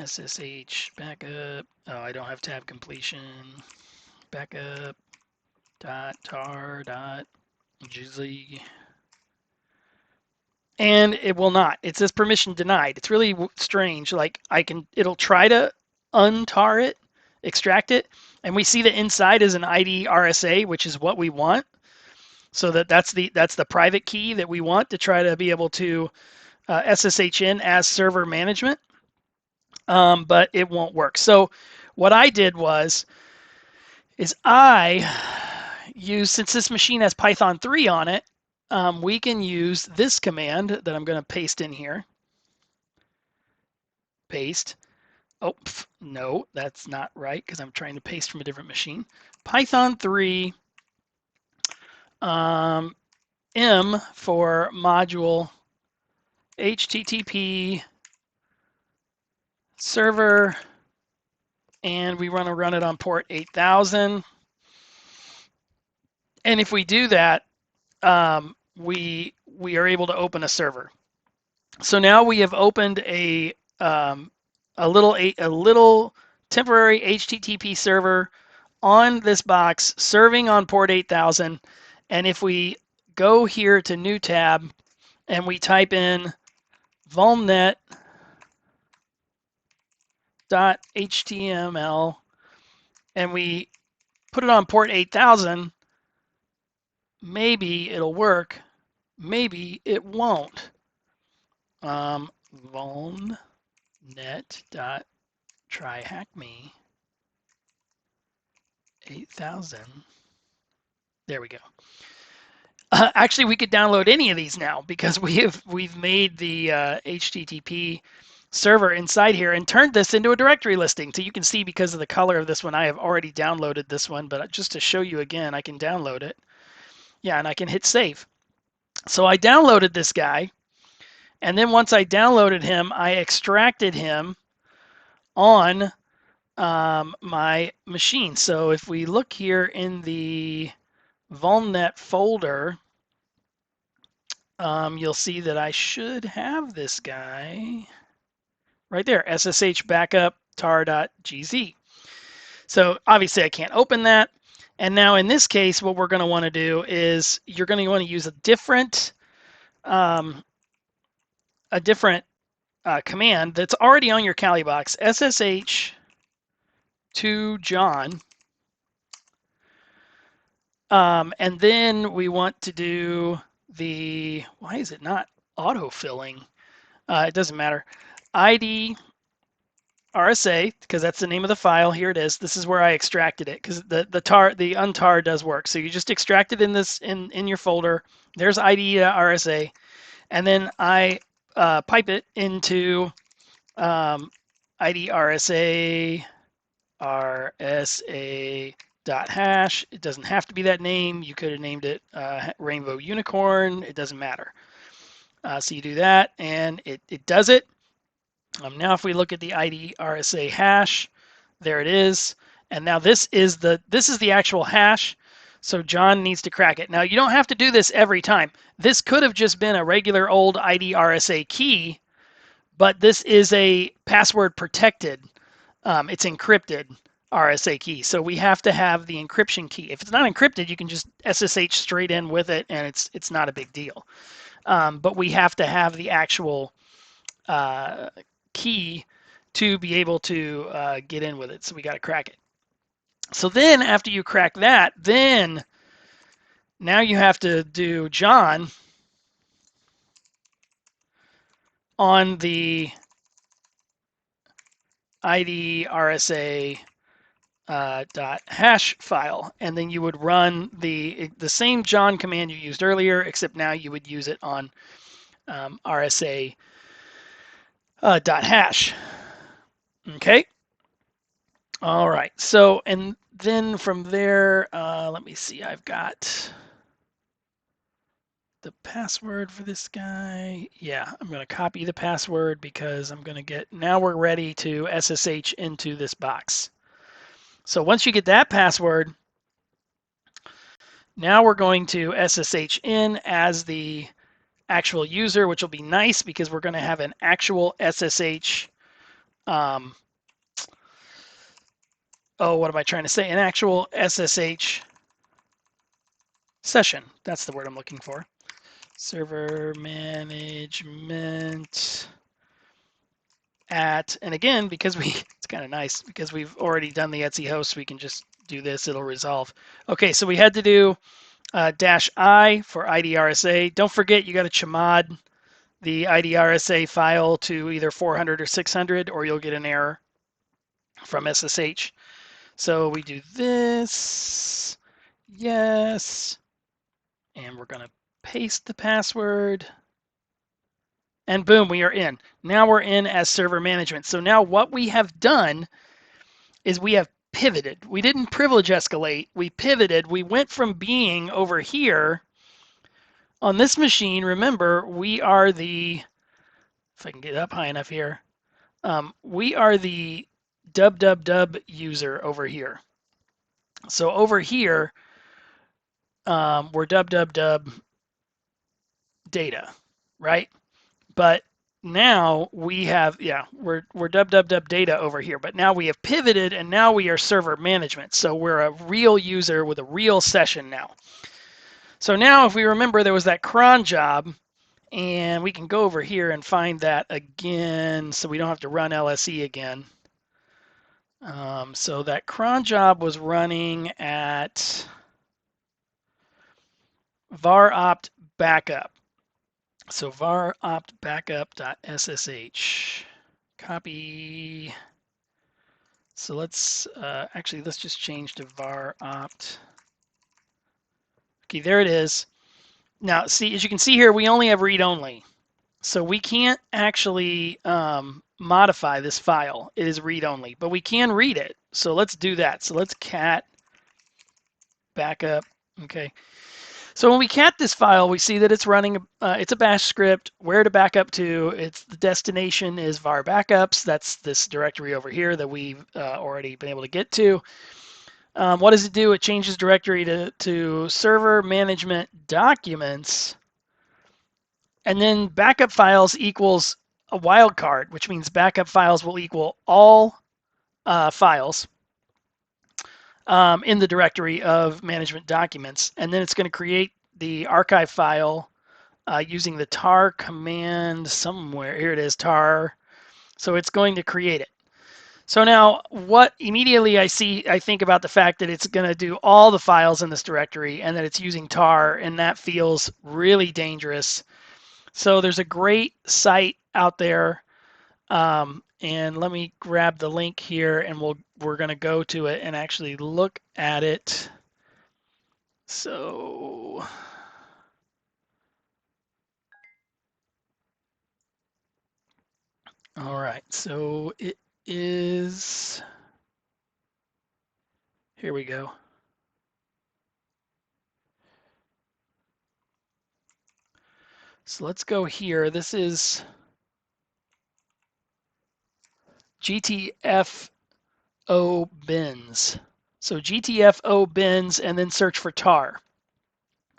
SSH backup. Oh, I don't have tab completion. Backup dot tar dot gzig. And it will not. It says permission denied. It's really strange. Like it'll try to untar it, extract it, and we see that inside is an ID RSA, which is what we want. So that's the private key that we want to try to be able to SSH in as server management, but it won't work. So what I did is I used, since this machine has Python 3 on it, we can use this command that I'm going to paste in here. Paste. Oh, no, that's not right because I'm trying to paste from a different machine. Python 3 M for module HTTP server, and we want to run it on port 8000. And if we do that, we are able to open a server. So now we have opened a little temporary HTTP server on this box, serving on port 8000. And if we go here to New tab and we type in vulnnet.html and we put it on port 8000, maybe it'll work, maybe it won't. vulnnet.tryhackme 8000. There we go. Actually, we could download any of these now because we've made the HTTP server inside here and turned this into a directory listing. So you can see because of the color of this one, I have already downloaded this one, but just to show you again, I can download it. Yeah, and I can hit save. So I downloaded this guy, and then once I downloaded him, I extracted him on my machine. So if we look here in the vulnnet folder, you'll see that I should have this guy right there, ssh backup tar.gz. So obviously I can't open that. And now in this case, what we're going to want to do is you're going to want to use a different command that's already on your Kali box, ssh to John. And then we want to do the, why is it not auto-filling? It doesn't matter. ID RSA, because that's the name of the file. Here it is. This is where I extracted it because the untar does work. So you just extract it in this in your folder. There's ID.RSA, and then I pipe it into ID RSA RSA.hash. It doesn't have to be that name. You could have named it Rainbow Unicorn. It doesn't matter. So you do that, and it does it. Now if we look at the ID RSA hash, there it is. And now this is the actual hash. So John needs to crack it. Now you don't have to do this every time. This could have just been a regular old ID RSA key, but this is a password protected. It's encrypted RSA key. So we have to have the encryption key. If it's not encrypted, you can just SSH straight in with it, and it's not a big deal. But we have to have the actual key to be able to get in with it. So we got to crack it. So then after you crack that, then now you have to do John on the ID RSA .hash file, and then you would run the same John command you used earlier, except now you would use it on RSA .hash. Okay. All right. So, and then from there, let me see. I've got the password for this guy. Yeah, I'm going to copy the password because I'm going to get, now we're ready to SSH into this box. So once you get that password, now we're going to SSH in as the actual user, which will be nice because we're going to have an actual SSH. What am I trying to say? An actual SSH session. That's the word I'm looking for. Server management at, and again, because it's kind of nice because we've already done the Etsy host, we can just do this, it'll resolve. Okay, so we had to do -I for IDRSA. Don't forget, you got to chmod the IDRSA file to either 400 or 600, or you'll get an error from SSH. So we do this, yes, and we're going to paste the password. And boom, we are in. Now we're in as server management. So now what we have done is we have pivoted. We didn't privilege escalate. We pivoted. We went from being over here on this machine. Remember, we are the, if I can get up high enough here, we are the www user over here. So over here, we're www data, right? But now we have, yeah, we're www data over here, but now we have pivoted and now we are server management. So we're a real user with a real session now. So now if we remember there was that cron job, and we can go over here and find that again so we don't have to run LSE again. So that cron job was running at var opt backup. So var opt backup.ssh. Copy. So let's let's just change to var opt. Okay, there it is. Now, see, as you can see here, we only have read only. So we can't actually modify this file. It is read only, but we can read it. So let's do that. So let's cat backup. Okay. So when we cat this file, we see that it's running, it's a bash script, where to back up to. It's the destination is var backups. That's this directory over here that we've already been able to get to. What does it do? It changes directory to server management documents. And then backup files equals a wildcard, which means backup files will equal all files in the directory of management documents. And then it's going to create the archive file using the tar command somewhere. Here it is, tar. So it's going to create it. So now what immediately I think about the fact that it's going to do all the files in this directory and that it's using tar, and that feels really dangerous. So there's a great site out there, and let me grab the link here, and we're going to go to it and actually look at it. So all right, so it is, here we go. So let's go here. This is GTFO bins. So GTFO bins and then search for tar.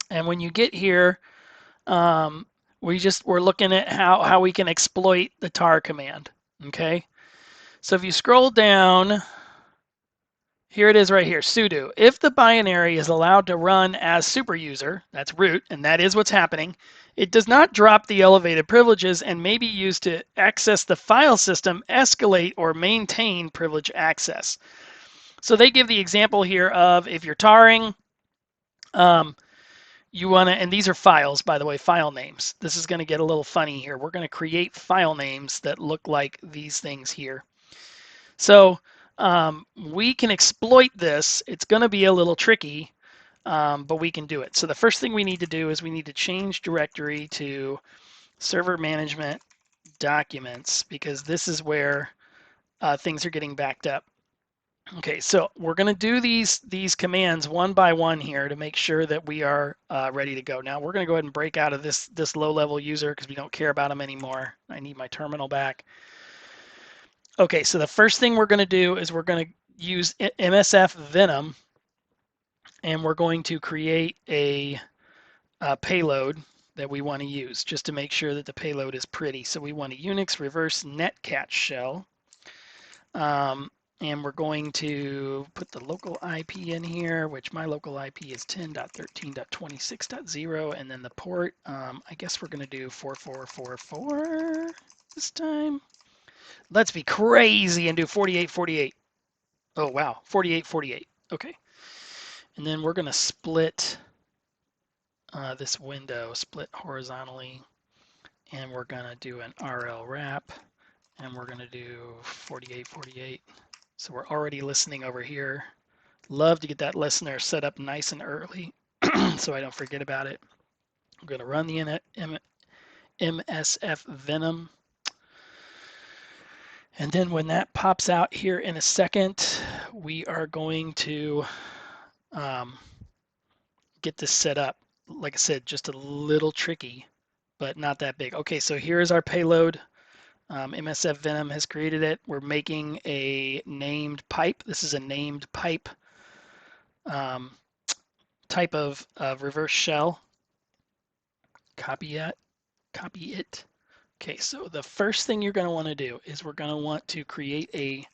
And when you get here, we're looking at how we can exploit the tar command. Okay. So if you scroll down, here it is right here, sudo. If the binary is allowed to run as super user, that's root, and that is what's happening, it does not drop the elevated privileges and may be used to access the file system, escalate, or maintain privilege access. So they give the example here of if you're tarring, you want to, and these are files, by the way, file names. This is going to get a little funny here. We're going to create file names that look like these things here. So we can exploit this. It's going to be a little tricky, but we can do it. So the first thing we need to do is we need to change directory to server management documents, because this is where things are getting backed up. Okay, so we're going to do these commands one by one here to make sure that we are ready to go. Now we're going to go ahead and break out of this low-level user because we don't care about them anymore. I need my terminal back. Okay, so the first thing we're going to do is we're going to use MSF Venom, and we're going to create a payload that we want to use just to make sure that the payload is pretty. So we want a Unix reverse netcat shell. And we're going to put the local IP in here, which my local IP is 10.13.26.0, and then the port, I guess we're going to do 4444 this time. Let's be crazy and do 4848. Oh, wow, 4848. Okay. And then we're going to split this window, split horizontally, and we're going to do an RL wrap, and we're going to do 4848. So we're already listening over here. Love to get that listener set up nice and early so I don't forget about it. I'm going to run the MSF Venom. And then when that pops out here in a second, we are going to get this set up. Like I said, just a little tricky, but not that big. Okay, so here's our payload. MSF Venom has created it. We're making a named pipe. This is a named pipe type of reverse shell. Copy it. Okay, so the first thing you're going to want to do is we're going to want to create a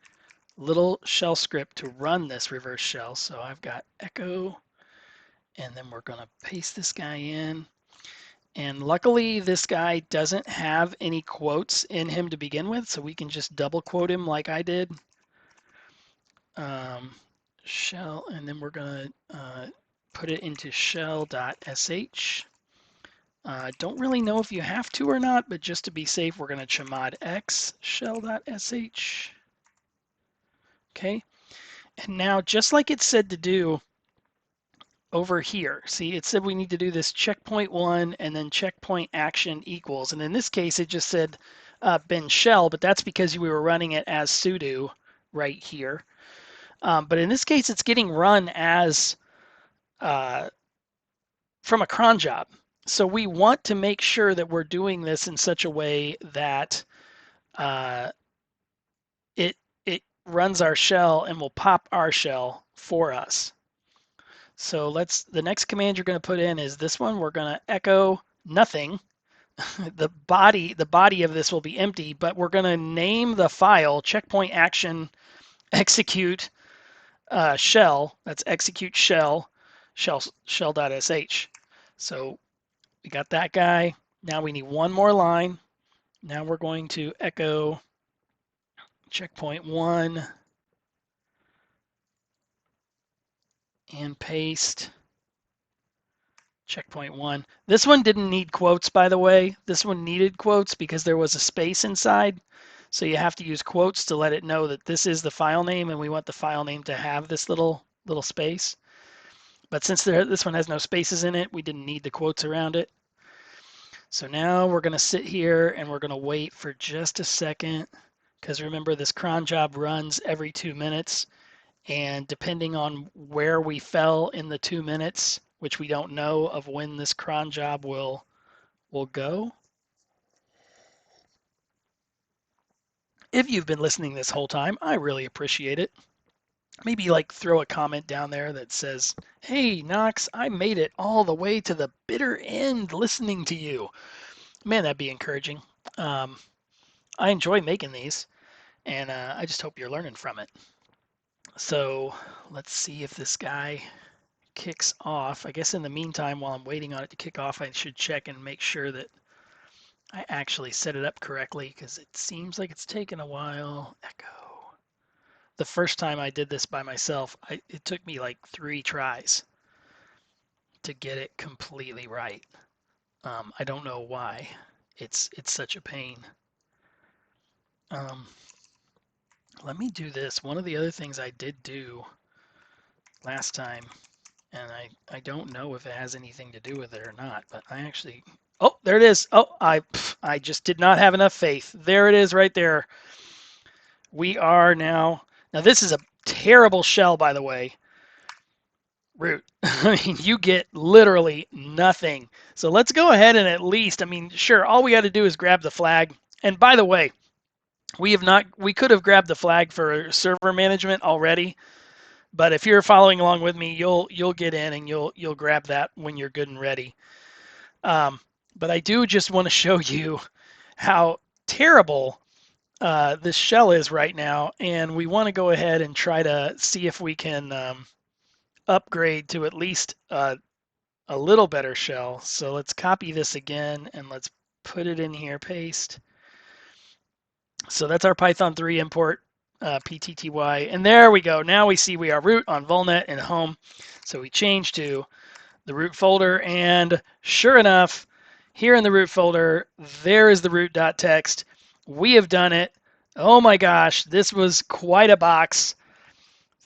little shell script to run this reverse shell. So I've got echo, and then we're going to paste this guy in. And luckily, this guy doesn't have any quotes in him to begin with, so we can just double quote him like I did. Shell, and then we're going to put it into shell.sh. Don't really know if you have to or not, but just to be safe, we're going to chmod x shell.sh. Okay, and now just like it said to do over here, see, it said we need to do this checkpoint 1 and then checkpoint action equals, and in this case it just said bin shell, but that's because we were running it as sudo right here. But in this case it's getting run as from a cron job. So we want to make sure that we're doing this in such a way that it runs our shell and will pop our shell for us. So the next command you're going to put in is this one. We're going to echo nothing. The body of this will be empty, but we're going to name the file checkpoint action execute shell. That's execute shell.sh. So we got that guy. Now we need one more line. Now we're going to echo checkpoint 1 and paste checkpoint 1. This one didn't need quotes, by the way. This one needed quotes because there was a space inside. So you have to use quotes to let it know that this is the file name and we want the file name to have this little space. But since this one has no spaces in it, we didn't need the quotes around it. So now we're going to sit here and we're going to wait for just a second, because remember this cron job runs every 2 minutes, and depending on where we fell in the 2 minutes, which we don't know of when this cron job will go. If you've been listening this whole time, I really appreciate it. Maybe like throw a comment down there that says, hey Knox, I made it all the way to the bitter end listening to you. Man, that'd be encouraging. I enjoy making these, and I just hope you're learning from it. So let's see if this guy kicks off. I guess in the meantime, while I'm waiting on it to kick off, I should check and make sure that I actually set it up correctly, because it seems like it's taken a while. Echo. The first time I did this by myself, it took me like 3 tries to get it completely right. I don't know why. It's such a pain. Let me do this. One of the other things I did do last time, and I don't know if it has anything to do with it or not, but I actually, oh, there it is. Oh, I just did not have enough faith. There it is right there. We are now this is a terrible shell, by the way. Root. I mean, you get literally nothing. So let's go ahead and at least, I mean, sure, all we got to do is grab the flag. And by the way, we could have grabbed the flag for server management already, but if you're following along with me, you'll get in and you'll grab that when you're good and ready. But I do just want to show you how terrible this shell is right now, and we want to go ahead and try to see if we can upgrade to at least a little better shell. So let's copy this again and let's put it in here, paste. So that's our Python 3 import ptty, and there we go. Now we see we are root on VulnNet and home. So we change to the root folder, and sure enough, here in the root folder, there is the root.txt. We have done it. Oh my gosh, this was quite a box.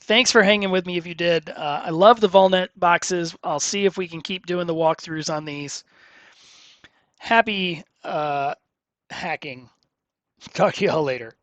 Thanks for hanging with me if you did. I love the VulnNet boxes. I'll see if we can keep doing the walkthroughs on these. Happy hacking. Talk to y'all later.